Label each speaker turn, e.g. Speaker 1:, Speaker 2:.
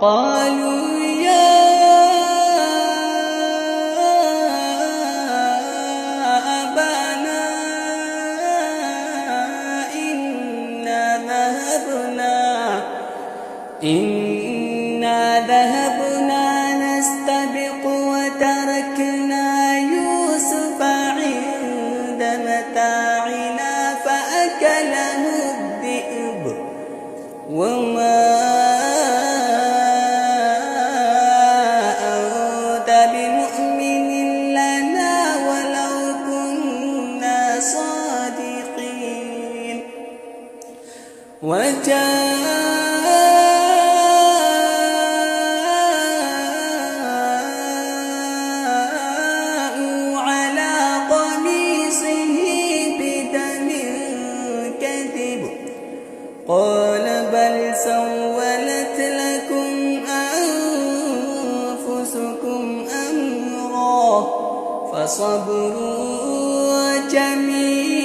Speaker 1: قالوا يا أبانا إنا ذهبنا نستبق وتركنا يوسف عند متاعنا فأكله الذئب وما أنت بمؤمن لنا ولو كنا صادقين وجاءوا على قميصه بدم كذب قال بل سولت لكم أنفسكم أمرا فصبر جميل